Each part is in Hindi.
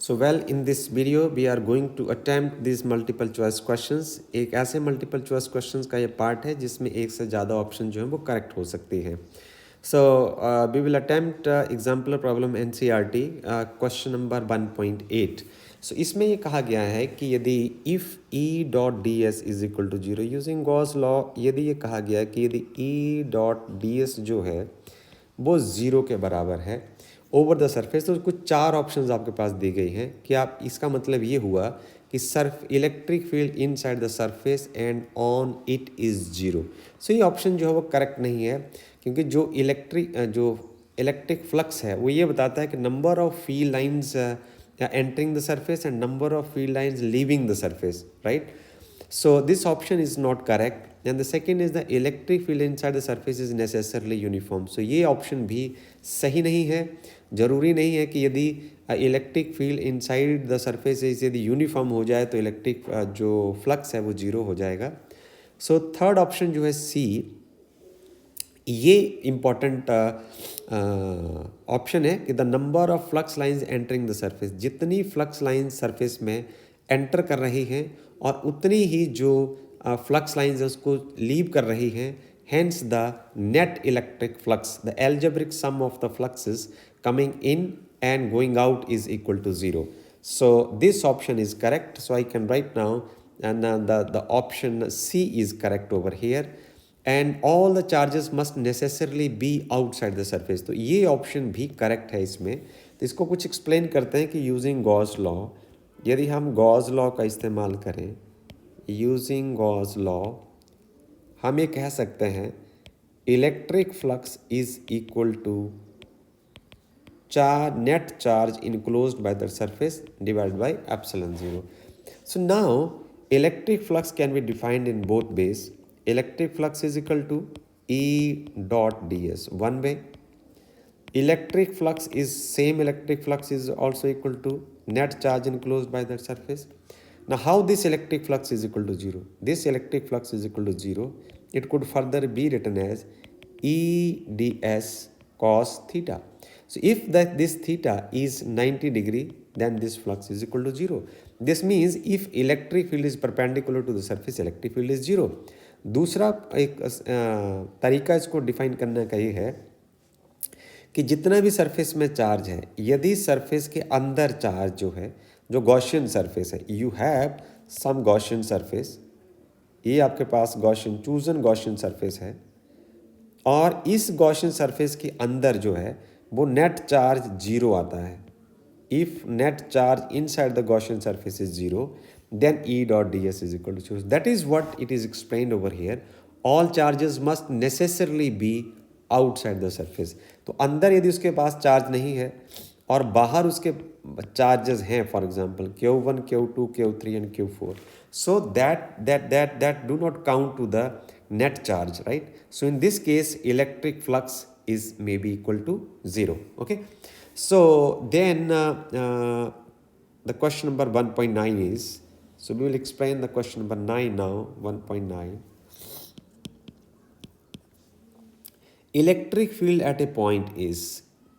So well, in this video we are going to attempt these multiple choice questions. एक ऐसे multiple choice questions का ये part है जिसमें एक से ज़्यादा option जो है वो correct हो सकती है. So we will attempt example problem NCERT question number 1.8. So इसमें ये कहा गया है कि यदि if E dot ds is equal to 0 using Gauss law, यदि ये कहा गया है कि यदि E dot ds जो है वो 0 के बराबर है ओवर द सरफेस, तो कुछ चार ऑप्शंस आपके पास दी गई हैं कि आप इसका मतलब ये हुआ कि surf electric field inside the surface and on it is zero. So ये ऑप्शन जो है वो करेक्ट नहीं है, क्योंकि जो इलेक्ट्रिक फ्लक्स है वो ये बताता है कि number of field lines entering the surface and number of field lines leaving the surface, right. So this option is not correct. And the second is the electric field inside the surface is necessarily uniform. So ये option भी सही नहीं है. ज़रूरी नहीं है कि यदि electric field inside the surface यदि यूनिफॉर्म हो जाए तो इलेक्ट्रिक जो फ्लक्स है वो जीरो हो जाएगा. सो थर्ड ऑप्शन जो है सी, ये इम्पॉर्टेंट ऑप्शन है कि the number of flux lines entering the surface, जितनी फ्लक्स लाइंस सरफेस में एंटर कर रही हैं और उतनी ही जो फ्लक्स लाइंस है उसको लीव कर रही हैं. Hence the net electric flux, the algebraic sum of the fluxes coming in and going out is equal to 0. So this option is correct. So I can write now, and the option C is correct over here. And all the charges must necessarily be outside the surface. तो ये option भी correct है इसमें. तो इसको कुछ explain करते हैं कि using Gauss law, यदि हम Gauss law का इस्तेमाल करें, using Gauss law हम ये कह सकते हैं electric flux is equal to net charge enclosed by the surface divided by epsilon 0. So now electric flux can be defined in both ways. Electric flux is equal to E dot ds one way. Electric flux is same electric flux is also equal to net charge enclosed by the surface. Now how this electric flux is equal to 0? This electric flux is equal to 0. It could further be written as E ds cos theta. So if this theta is 90 degree, then this flux is equal to 0. This means if electric field is perpendicular to the surface, electric field is 0. दूसरा एक तरीका इसको डिफाइन करने का ये है कि जितना भी सरफेस में चार्ज है, यदि सरफेस के अंदर चार्ज जो है, जो गॉसियन सरफेस है, you have some Gaussian surface, ये आपके पास गॉसियन चूजन गॉसियन सरफेस है, और इस गॉसियन सरफेस के अंदर जो है वो नेट चार्ज जीरो आता है. If net charge inside the Gaussian surface is zero, then E dot ds is equal to 0. That is what it is explained over here. All charges must necessarily be outside the surface. तो अंदर यदि उसके पास चार्ज नहीं है और बाहर उसके चार्जेस हैं, for example Q1, Q2, Q3 and Q4, so that do not count to the net charge, right? So in this case electric flux is maybe equal to 0. Okay, so then the question number 1.9 is, so we will explain the question number 9 now. 1.9, electric field eight A point is,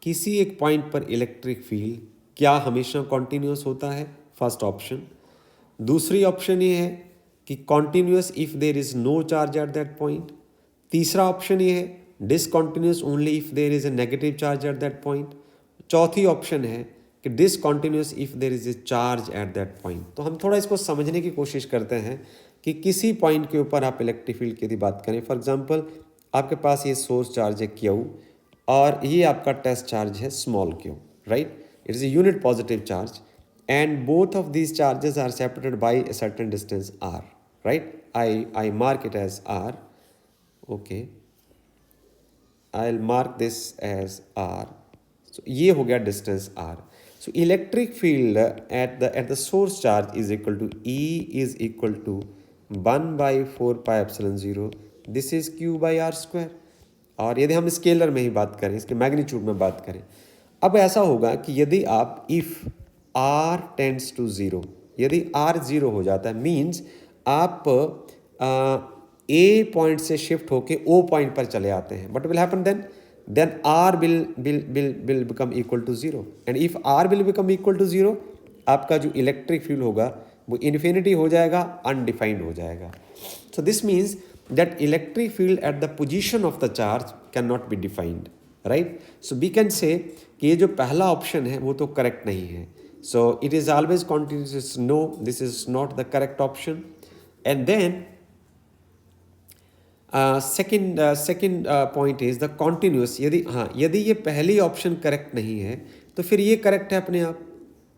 किसी एक पॉइंट पर इलेक्ट्रिक फील्ड क्या हमेशा कॉन्टिन्यूस होता है? First option. दूसरी ऑप्शन ये है कि continuous if there is no charge at that point. तीसरा ऑप्शन ये है discontinuous only if there is a negative charge at that point. चौथी ऑप्शन है कि discontinuous if there is a charge at that point. तो हम थोड़ा इसको समझने की कोशिश करते हैं कि किसी पॉइंट के ऊपर आप इलेक्ट्रिक फील्ड की यदि बात करें, फॉर एग्जांपल आपके पास ये सोर्स चार्ज है Q और ये आपका टेस्ट चार्ज है small q, right. It is a unit positive charge and both of these charges are separated by a certain distance r, right. I mark it as r. Okay, I'll mark this as r. So ये हो गया distance r. So electric field at the source charge is equal to E is equal to 1 by 4 pi epsilon 0. This is Q by r square. और यदि हम स्केलर में ही बात करें, इसके मैग्नीट्यूड में बात करें, अब ऐसा होगा कि यदि आप इफ r टेंड्स टू 0, यदि r 0 हो जाता है, मीन्स आप ए पॉइंट से शिफ्ट होके ओ पॉइंट पर चले आते हैं. But will happen then r will become equal to 0. And if r will become equal to 0, आपका जो इलेक्ट्रिक फील्ड होगा वो इन्फिनिटी हो जाएगा, अनडिफाइंड हो जाएगा. So this means that electric field at the position of the charge can not be defined, right. So we can say कि ये जो पहला ऑप्शन है वो तो करेक्ट नहीं है. So it is always continuous. No, this is not the correct option. And then second point is the continuous. यदि ये पहली ऑप्शन करेक्ट नहीं है तो फिर ये करेक्ट है अपने आप.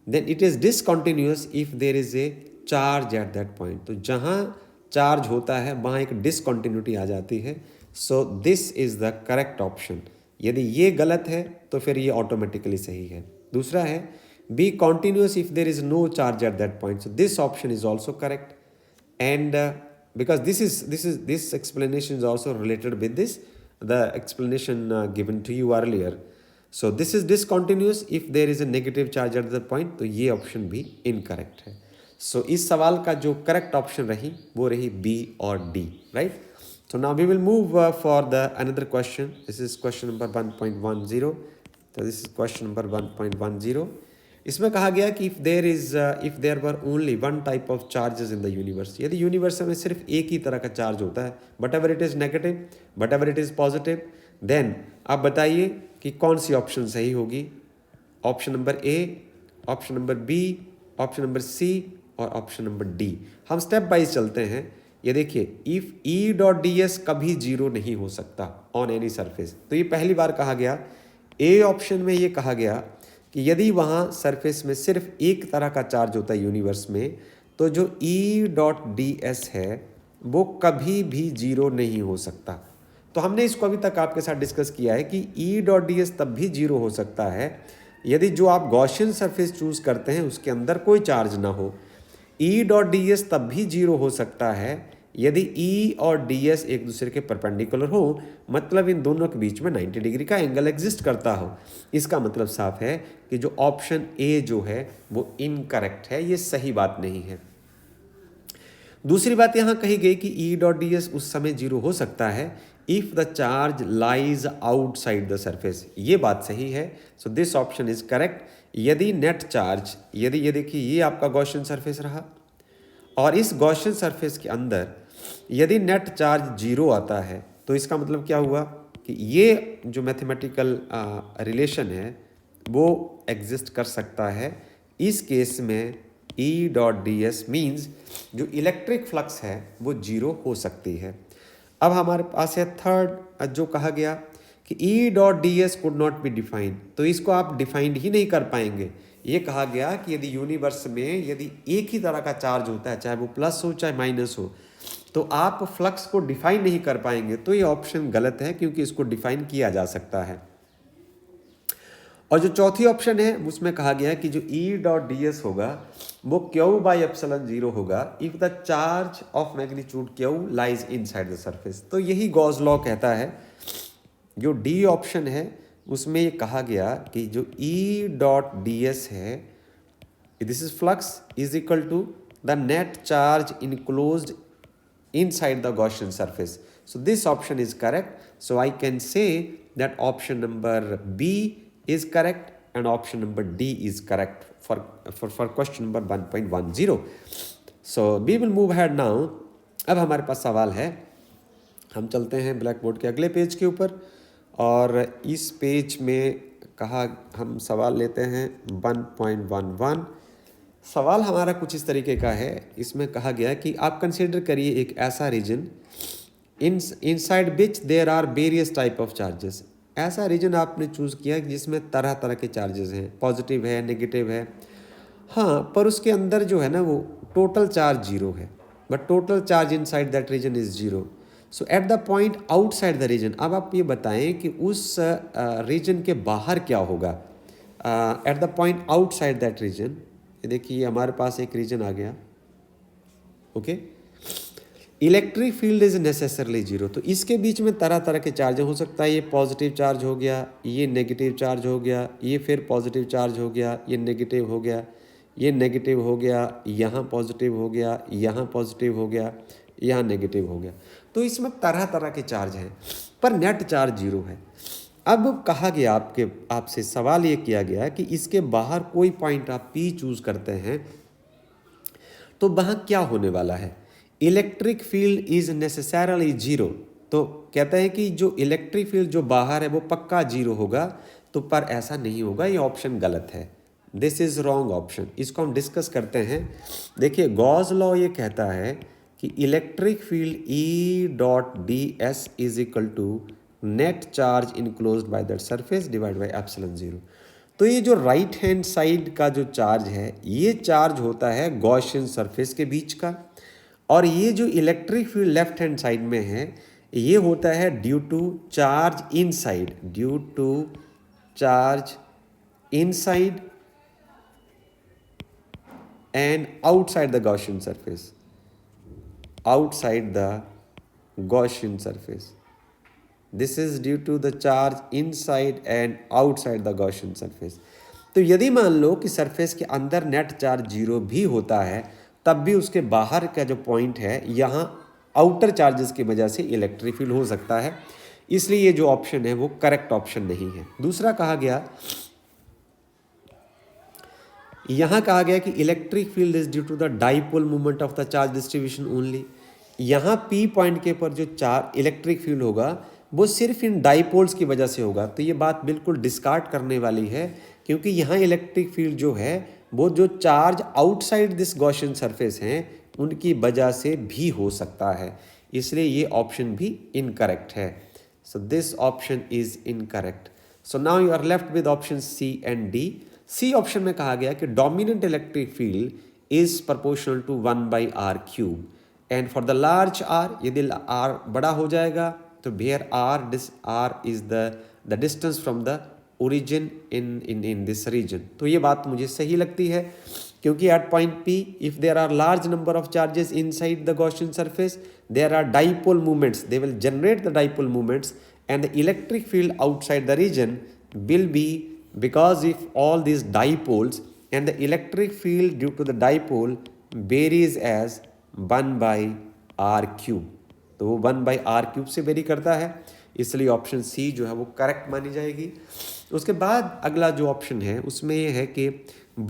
Then it is discontinuous if there is a charge at that point. तो जहाँ चार्ज होता है वहाँ एक डिसकॉन्टिन्यूटी आ जाती है. So this is the correct option. यदि ये गलत है तो फिर ये ऑटोमेटिकली सही है. दूसरा है B continuous if there is no charge at that point. So this option is also correct. And because this explanation is also related with the explanation given to you earlier. So this is discontinuous if there is a negative charge at the point. तो ये ऑप्शन भी इनकरेक्ट है. सो इस सवाल का जो करेक्ट ऑप्शन रही वो रही बी और D, right. So now we will move for the another question. This is question number 1.10. So this is question number 1.10. इसमें कहा गया कि if there were only one type of charges in the universe. यदि यूनिवर्स में सिर्फ एक ही तरह का चार्ज होता है, but ever it is negative, but ever it is positive, then आप बताइए कि कौन सी ऑप्शन सही होगी. Option number A, option number B, option number C और ऑप्शन नंबर डी. हम स्टेप वाइज चलते हैं. ये देखिए, if E dot D S कभी जीरो नहीं हो सकता ऑन एनी सरफेस. तो ये पहली बार कहा गया. ए ऑप्शन में ये कहा गया कि यदि वहाँ सरफेस में सिर्फ एक तरह का चार्ज होता है यूनिवर्स में, तो जो ई डॉट डी एस है वो कभी भी जीरो नहीं हो सकता. तो हमने इसको अभी तक आपके साथ डिस्कस किया है कि ई डॉट डी एस तब भी जीरो हो सकता है यदि जो आप गॉसियन सरफेस चूज करते हैं उसके अंदर कोई चार्ज ना हो. ई डॉट डी एस तब भी जीरो हो सकता है यदि E और DS एक दूसरे के परपेंडिकुलर हो, मतलब इन दोनों के बीच में 90 डिग्री का एंगल एग्जिस्ट करता हो. इसका मतलब साफ है कि जो ऑप्शन ए जो है वो इनकरेक्ट है, ये सही बात नहीं है. दूसरी बात यहाँ कही गई कि E डॉट डी एस उस समय जीरो हो सकता है if the charge lies outside the surface. ये बात सही है. So this option is correct. यदि नेट चार्ज, यदि ये देखिए ये आपका गॉसियन सरफेस रहा और इस गॉसियन सरफेस के अंदर यदि नेट चार्ज जीरो आता है तो इसका मतलब क्या हुआ कि ये जो मैथमेटिकल रिलेशन है वो एग्जिस्ट कर सकता है. इस केस में E dot D S means जो इलेक्ट्रिक फ्लक्स है वो जीरो हो सकती है. अब हमारे पास है थर्ड जो कहा गया कि E dot D S could not be defined. तो इसको आप डिफाइंड ही नहीं कर पाएंगे. ये कहा गया कि यदि यूनिवर्स में यदि एक ही तरह का चार्ज होता है, चाहे वो प्लस हो चाहे माइनस हो, तो आप फ्लक्स को डिफाइन नहीं कर पाएंगे. तो ये ऑप्शन गलत है क्योंकि इसको डिफाइन किया जा सकता है. और जो चौथी ऑप्शन है उसमें कहा गया है कि जो E डॉट डी एस होगा वो क्यू बाई एप्सिलॉन जीरो होगा if the charge of magnitude Q lies inside the surface. तो यही गॉस लॉ कहता है. जो डी ऑप्शन है उसमें ये कहा गया कि जो E डॉट डी एस है, this is flux is equal to the net charge enclosed inside the Gaussian surface. So this option is correct. So I can say that option number B is correct and option number D is correct for question number 1.10. So we will move ahead now. अब हमारे पास सवाल है. हम चलते हैं ब्लैक बोर्ड के अगले पेज के ऊपर और इस पेज में कहा हम सवाल लेते हैं 1.11. सवाल हमारा कुछ इस तरीके का है. इसमें कहा गया कि आप कंसीडर करिए एक ऐसा region inside which there are various type of charges. ऐसा रीजन आपने चूज़ किया जिसमें तरह तरह के चार्जेस हैं, पॉजिटिव है, नेगेटिव है. हाँ, पर उसके अंदर जो है ना वो टोटल चार्ज जीरो है, but total charge inside that region is zero. So at the point outside the region, अब आप ये बताएं कि उस रीजन के बाहर क्या होगा. At the point outside that region, देखिए हमारे पास एक रीजन आ गया. Okay, electric field is necessarily zero. तो इसके बीच में तरह तरह के चार्ज हो सकता है. ये पॉजिटिव चार्ज हो गया, ये नेगेटिव चार्ज हो गया, ये फिर पॉजिटिव चार्ज हो गया, ये नेगेटिव हो गया, ये नेगेटिव हो गया, यहाँ पॉजिटिव हो गया, यहाँ पॉजिटिव हो गया, यहाँ नेगेटिव हो गया. तो इसमें तरह तरह के चार्ज हैं पर नेट चार्ज जीरो है. अब कहा गया आपसे सवाल ये किया गया कि इसके बाहर कोई पॉइंट आप P चूज करते हैं तो वहाँ क्या होने वाला है। Electric field is necessarily zero, तो कहते हैं कि जो इलेक्ट्रिक फील्ड जो बाहर है वो पक्का जीरो होगा, तो पर ऐसा नहीं होगा, ये ऑप्शन गलत है, दिस इज रॉन्ग ऑप्शन। इसको हम डिस्कस करते हैं। देखिए गॉस लॉ ये कहता है कि electric field E dot D S is equal to net charge enclosed by that surface divide by epsilon zero. तो ये जो राइट हैंड साइड का जो चार्ज है ये चार्ज होता है गॉसियन सरफेस के बीच का, और ये जो electric field left hand side में है ये होता है due to charge inside, due to charge inside and outside the Gaussian surface, outside the Gaussian surface. This is due to the charge inside and outside the Gaussian surface. तो यदि मान लो कि सरफेस के अंदर नेट चार्ज जीरो भी होता है तब भी उसके बाहर का जो पॉइंट है यहाँ आउटर चार्जेस की वजह से इलेक्ट्रिक फील्ड हो सकता है, इसलिए ये जो ऑप्शन है वो करेक्ट ऑप्शन नहीं है। दूसरा कहा गया, यहाँ कहा गया कि electric field is due to the dipole movement of the charge distribution only. यहाँ P पॉइंट के पर जो चार्ज इलेक्ट्रिक फील्ड होगा वो सिर्फ इन डाइपोल्स की वजह से होगा, तो ये बात बिल्कुल डिस्कार्ड करने वाली है, क्योंकि यहाँ इलेक्ट्रिक फील्ड जो है वो जो charge outside this Gaussian surface हैं उनकी वजह से भी हो सकता है, इसलिए ये ऑप्शन भी इनकरेक्ट है। So this option is incorrect. So now you are left with option C and D. C option में कहा गया कि dominant electric field is proportional to 1/r cube, and for the large R, यदि आर बड़ा हो जाएगा तो where R is the distance from the origin in this region. तो ये बात मुझे सही लगती है, क्योंकि at point P if there are large number of charges inside the Gaussian surface there are dipole movements, they will generate the dipole movements and the electric field outside the region will be, because if all these dipoles and the electric field due to the dipole varies as 1/r cube, तो वो 1/r cube से वेरी करता है, इसलिए ऑप्शन सी जो है वो करेक्ट मानी जाएगी। उसके बाद अगला जो ऑप्शन है उसमें ये है कि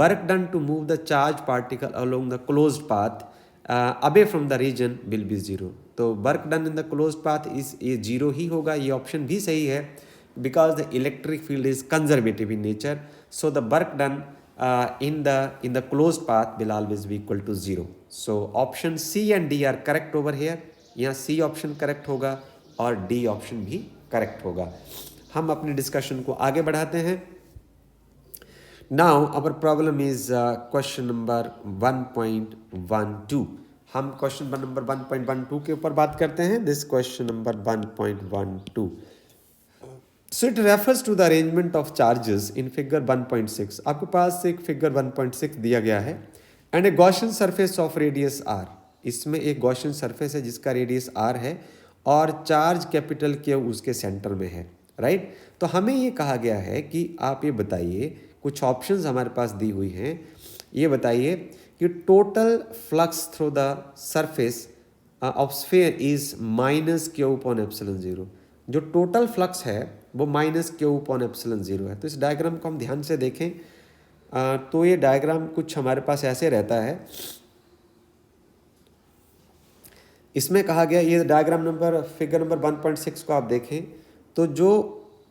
work done to move the charge particle along the closed path away from the region will be zero. तो work done in the closed path is ये जीरो ही होगा, ये ऑप्शन भी सही है, because the electric field is conservative in nature, so the work done in the closed path will always be equal to zero. So option C and D are correct over here. यहाँ C ऑप्शन करेक्ट होगा और D ऑप्शन भी करेक्ट होगा। हम अपने डिस्कशन को आगे बढ़ाते हैं। Now our problem is question number 1.12. हम क्वेश्चन नंबर 1.12 के ऊपर बात करते हैं। This question number 1.12. So it refers to the arrangement of charges in figure 1.6. आपके पास एक फिगर 1.6 दिया गया है and A Gaussian surface of radius r। इसमें एक गॉसियन सरफेस है जिसका रेडियस r है और चार्ज कैपिटल Q उसके सेंटर में है, राइट। तो हमें ये कहा गया है कि आप ये बताइए, कुछ ऑप्शंस हमारे पास दी हुई हैं, ये बताइए कि total flux through the surface of sphere is -Q/ε0। जो टोटल फ्लक्स है वो -Q/ε0 है। तो इस डायग्राम को हम ध्यान से देखें तो ये डायग्राम कुछ हमारे पास ऐसे रहता है। इसमें कहा गया, ये डायग्राम नंबर फिगर नंबर 1.6 को आप देखें तो जो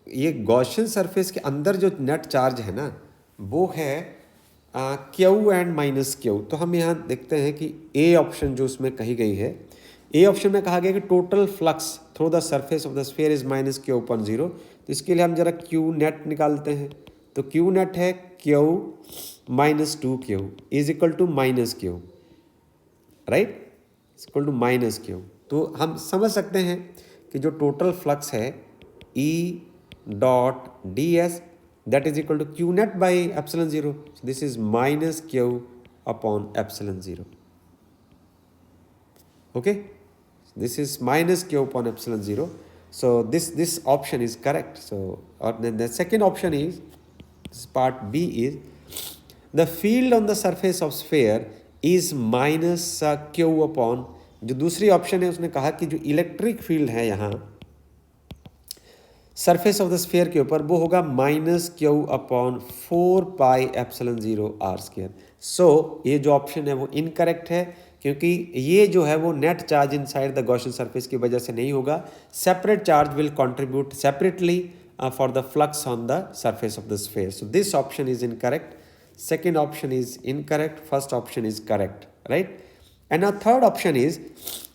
ये गॉसियन सरफेस के अंदर जो नेट चार्ज है ना वो है Q एंड -Q। तो हम यहाँ देखते हैं कि ए ऑप्शन जो उसमें कही गई है, ए ऑप्शन में कहा गया कि total flux through the surface of the sphere is -Q/0। तो इसके लिए हम जरा Q नेट निकालते हैं। तो Q नेट है Q - 2Q is equal to -Q, right, equal to -Q। तो हम समझ सकते हैं कि जो टोटल फ्लक्स है E dot ds that is equal to Q net by ε0। This is -Q/ε0। okay, this is -Q/ε0. so this option is correct. So or then the second option is, this part B is, the field on the surface of sphere is -Q/, जो दूसरी ऑप्शन है उसने कहा कि जो इलेक्ट्रिक फील्ड है यहाँ सरफेस ऑफ द स्फेयर के ऊपर, वो होगा -q/4πε0r²। सो ये जो ऑप्शन है वो इनकरेक्ट है, क्योंकि ये जो है वो net charge inside the Gaussian surface की वजह से नहीं होगा। Separate charge will contribute separately for the flux on the surface of the sphere. So this option is incorrect, second option is incorrect, first option is correct, right. And now third option is,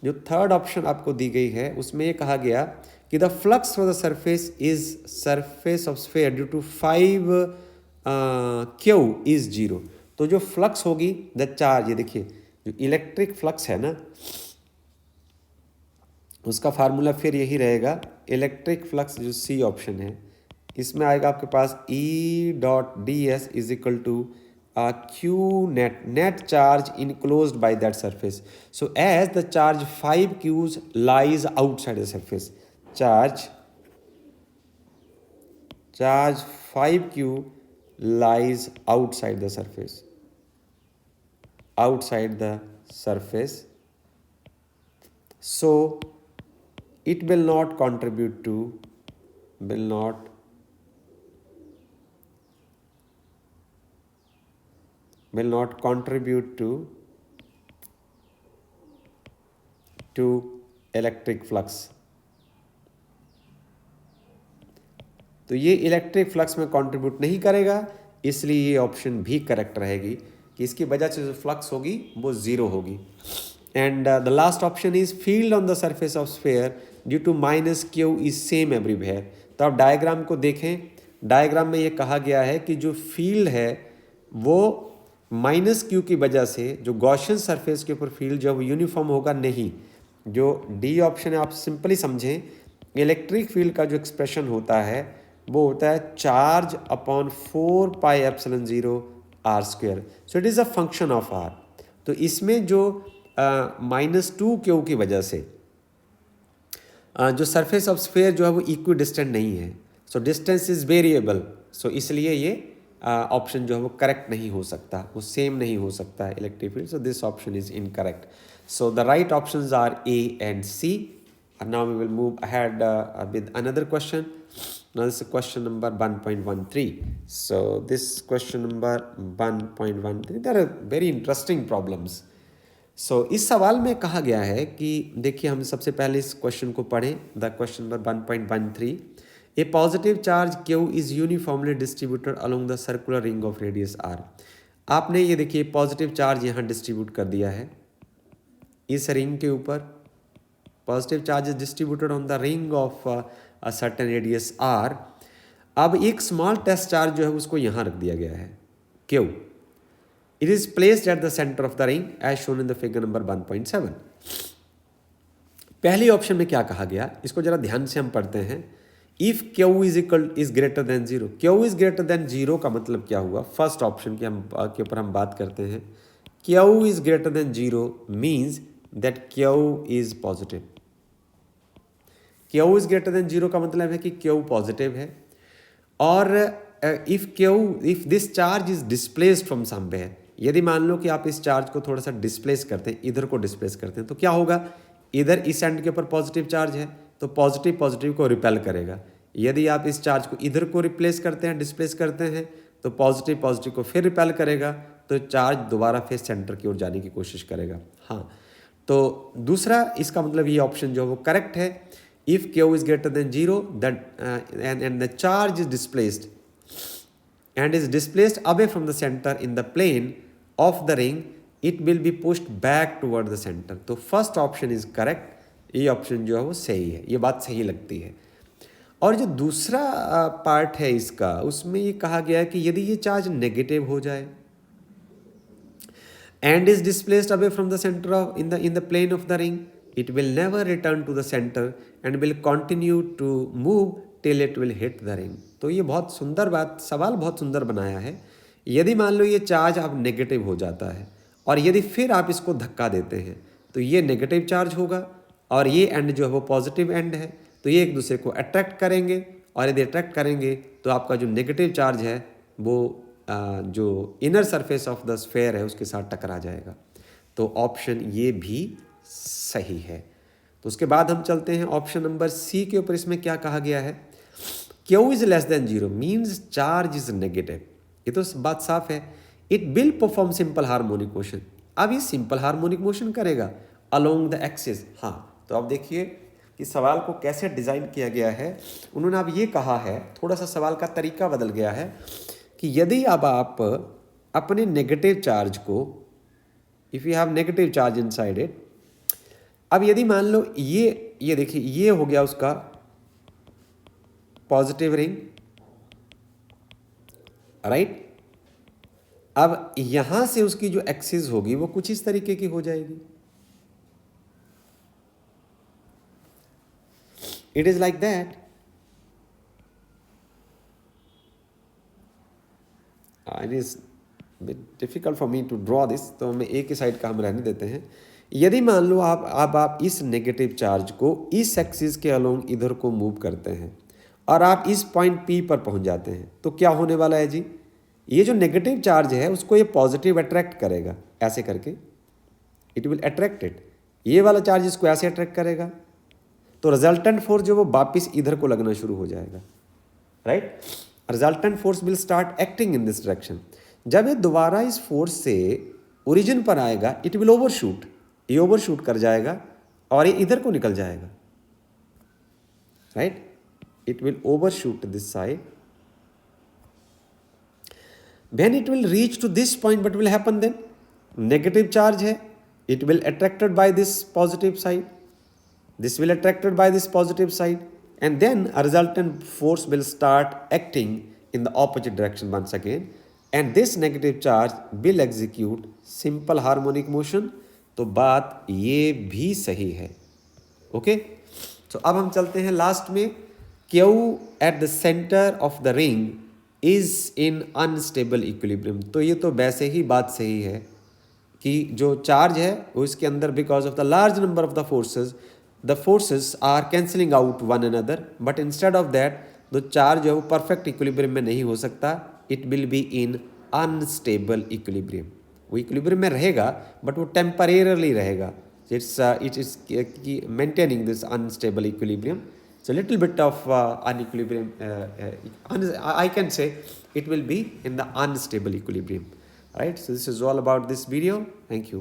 जो थर्ड ऑप्शन आपको दी गई है उसमें ये कहा गया कि the flux for the surface is surface of sphere due to 5q is 0। तो जो फ्लक्स होगी द चार्ज, ये देखिए जो इलेक्ट्रिक फ्लक्स है ना, उसका फार्मूला फिर यही रहेगा, इलेक्ट्रिक फ्लक्स जो सी ऑप्शन है इसमें आएगा आपके पास E.ds is equal to q net charge enclosed by that surface. So as the charge 5q's lies outside the surface, charge 5q lies outside the surface, so it will not contribute to electric flux. तो ये इलेक्ट्रिक फ्लक्स में कंट्रीब्यूट नहीं करेगा, इसलिए ये ऑप्शन भी करेक्ट रहेगी कि इसकी वजह से जो फ्लक्स होगी वो ज़ीरो होगी। And the last option is field on the surface of sphere due to -q is same everywhere. तो आप डायग्राम को देखें, डायग्राम में ये कहा गया है कि जो फील्ड है वो -q की वजह से जो गॉसियन सरफेस के ऊपर फील्ड जो है वो यूनिफॉर्म होगा नहीं। जो डी ऑप्शन है आप सिंपली समझें, इलेक्ट्रिक फील्ड का जो एक्सप्रेशन होता है वो होता है charge upon 4πε0r²। So it is a function of r। तो इसमें जो -2q की वजह से जो सरफेस ऑफ स्फेयर जो है वो इक्वी डिस्टेंट नहीं है, सो डिस्टेंस इज वेरिएबल। सो इसलिए ये ऑप्शन जो है वो करेक्ट नहीं हो सकता, वो सेम नहीं हो सकता है electric field. So this option is incorrect. So the right options are A and C. And now we will move ahead with another question. Now this is question number 1.13. So this question number 1.13, there are very interesting problems. So इस सवाल में कहा गया है कि देखिए, हम सबसे पहले इस क्वेश्चन को पढ़ें। The question number 1.13, A positive charge Q is uniformly distributed along the circular ring of radius R। आपने ये देखिए पॉजिटिव चार्ज यहाँ डिस्ट्रीब्यूट कर दिया है इस रिंग के ऊपर। Positive charge is distributed on the ring of a certain radius R। अब एक स्मॉल टेस्ट चार्ज जो है उसको यहाँ रख दिया गया है Q। It is placed at the centre of the ring as shown in the figure number 1.7। पहले ऑप्शन में क्या कहा गया, इसको जरा ध्यान से हम पढ़ते हैं। If Q is greater than 0, Q is greater than 0 का मतलब क्या हुआ? फर्स्ट ऑप्शन के ऊपर हम बात करते हैं। Q is greater than 0 means that Q is positive. Q is greater than 0 का मतलब है कि Q पॉजिटिव है। और if this charge is displaced from somewhere, यदि मान लो कि आप इस चार्ज को थोड़ा सा डिस्प्लेस करते हैं, इधर को डिस्प्लेस करते हैं, तो क्या होगा? इधर इस एंड के ऊपर पॉजिटिव चार्ज है तो पॉजिटिव पॉजिटिव को रिपेल करेगा। यदि आप इस चार्ज को इधर को रिप्लेस करते हैं, डिस्प्लेस करते हैं, तो पॉजिटिव पॉजिटिव को फिर रिपेल करेगा, तो चार्ज दोबारा फिर सेंटर की ओर जाने की कोशिश करेगा। हाँ, तो दूसरा इसका मतलब ये ऑप्शन जो है वो करेक्ट है। If Q is greater than 0, and the charge is displaced away from the center in the plane of the ring, it will be pushed back toward the center. तो फर्स्ट ऑप्शन इज करेक्ट, ये ऑप्शन जो है वो सही है, ये बात सही लगती है। और जो दूसरा पार्ट है इसका, उसमें ये कहा गया है कि यदि ये चार्ज नेगेटिव हो जाए and is displaced away from the center of in the plane of the ring, it will never return to the center and will continue to move till it will hit the ring. तो ये बहुत सुंदर बात, सवाल बहुत सुंदर बनाया है। यदि मान लो ये चार्ज अब नेगेटिव हो जाता है और यदि फिर आप इसको धक्का देते हैं तो ये नेगेटिव चार्ज होगा और ये एंड जो है वो पॉजिटिव एंड है, तो ये एक दूसरे को अट्रैक्ट करेंगे और यदि अट्रैक्ट करेंगे तो आपका जो नेगेटिव चार्ज है वो जो inner surface of the sphere है उसके साथ टकरा जाएगा। तो ऑप्शन ये भी सही है। तो उसके बाद हम चलते हैं ऑप्शन नंबर सी के ऊपर। इसमें क्या कहा गया है? Q is less than 0 means charge is negative. ये तो बात साफ है. It will perform simple harmonic motion. अब ये सिंपल हार्मोनिक मोशन करेगा along the axis. हाँ, तो अब देखिए कि सवाल को कैसे डिज़ाइन किया गया है. उन्होंने अब ये कहा है, थोड़ा सा सवाल का तरीका बदल गया है कि यदि अब आप अपने नेगेटिव चार्ज को, if you have negative charge inside it, अब यदि मान लो ये देखिए ये हो गया उसका पॉजिटिव रिंग, राइट. अब यहां से उसकी जो एक्सिस होगी वो कुछ इस तरीके की हो जाएगी. It is like that. It is difficult for me to draw this, तो हमें एक ही साइड का हम रहने देते हैं. यदि मान लो आप इस नेगेटिव चार्ज को इस एक्सिस के अलोंग इधर को मूव करते हैं और आप इस पॉइंट P पर पहुंच जाते हैं, तो क्या होने वाला है जी. ये जो नेगेटिव चार्ज है उसको ये पॉजिटिव अट्रैक्ट करेगा, ऐसे करके इट विल अट्रैक्ट इट. ये वाला चार्ज इसको ऐसे अट्रैक्ट करेगा, तो रिजल्टेंट फोर्स जो वो वापिस इधर को लगना शुरू हो जाएगा, right. Resultant force will start acting in this direction. जब ये दोबारा इस फोर्स से ओरिजिन पर आएगा, इट विल ओवरशूट, ये ओवरशूट कर जाएगा और ये इधर को निकल जाएगा, right. It will overshoot this side. When it will reach to this point, what will happen then? Negative charge है, it will attracted by this positive side. This will attracted by this positive side, and then a resultant force will start acting in the opposite direction once again, and this negative charge will execute simple harmonic motion. तो बात ये भी सही है. ओके, तो अब हम चलते हैं लास्ट में. Q at the center of the ring is in unstable equilibrium. तो ये तो वैसे ही बात सही है कि जो चार्ज है वो इसके अंदर, because of the large number of the forces are cancelling out one another, but instead of that the charge है वो परफेक्ट इक्विलिब्रियम में नहीं हो सकता. It will be in unstable equilibrium. वो इक्विलिब्रियम में रहेगा बट वो टेम्परेरली रहेगा. It is maintaining this unstable equilibrium. So little bit of unequilibrium, I can say it will be in the unstable equilibrium, right. So this is all about this video. Thank you.